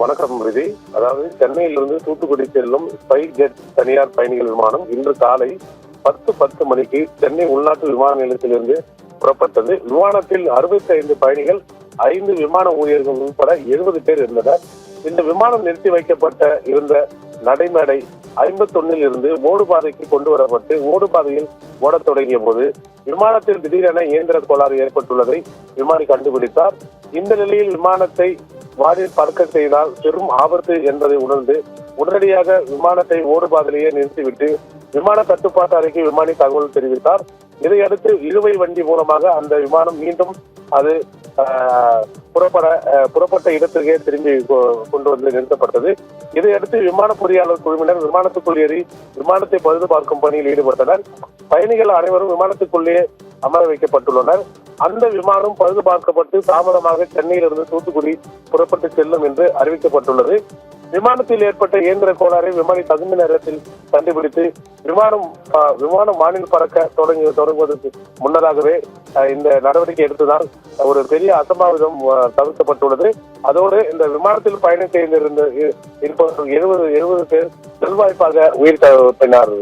வணக்கம் விதி. அதாவது சென்னையிலிருந்து தூத்துக்குடி செல்லும் ஸ்பைஸ் ஜெட் தனியார் பயணிகள் விமானம் இன்று காலை 10:10 மணிக்கு சென்னை உள்நாட்டு விமான நிலையத்திலிருந்து புறப்பட்டது. விமானத்தில் 65 பயணிகள், 5 விமான ஊழியர்கள் உட்பட 70 பேர் இருந்தனர். இந்த விமானம் நிறுத்தி வைக்கப்பட்ட இருந்த நடைமேடை 51 இருந்து ஓடுபாதைக்கு கொண்டு வரப்பட்டு ஓடுபாதையில் ஓடத் தொடங்கிய போது விமானத்தில் திடீரென இயந்திர கோளாறு ஏற்பட்டுள்ளதை விமானி கண்டுபிடித்தார். இந்த நிலையில் விமானத்தை வானில் பறக்க செய்தால் பெரும் ஆபத்து என்பதை உணர்ந்து உடனடியாக விமானத்தை ஓடுபாதையிலேயே நிறுத்திவிட்டு விமான கட்டுப்பாட்டு அறைக்கு விமானி தகவல் தெரிவித்தார். இதையடுத்து இழுவை வண்டி மூலமாக அந்த விமானம் மீண்டும் அது புறப்பட்ட இடத்திற்கே திரும்பி கொண்டு வந்து நிறுத்தப்பட்டது. இதையடுத்து விமான பொறியாளர் குழுவினர் விமானத்துக்குள் ஏறி விமானத்தை பழுது பார்க்கும் பணியில் ஈடுபட்டனர். பயணிகள் அனைவரும் விமானத்துக்குள்ளே அமர வைக்கப்பட்டுள்ளனர். அந்த விமானம் பழுது பார்க்கப்பட்டு தாமதமாக சென்னையிலிருந்து தூத்துக்குடி புறப்பட்டு செல்லும் என்று அறிவிக்கப்பட்டுள்ளது. விமானத்தில் ஏற்பட்ட இயந்திர கோளாறை விமானி தகுந்த நேரத்தில் கண்டுபிடித்து விமானம் வானில் பறக்க தொடங்குவதற்கு முன்னதாகவே இந்த நடவடிக்கை எடுத்ததால் ஒரு பெரிய அசம்பாவிதம் தவிர்க்கப்பட்டுள்ளது. அதோடு இந்த விமானத்தில் பயணம் செய்திருந்த 70 பேர் செல்வாய்ப்பாக உயிர் தப்பினார்.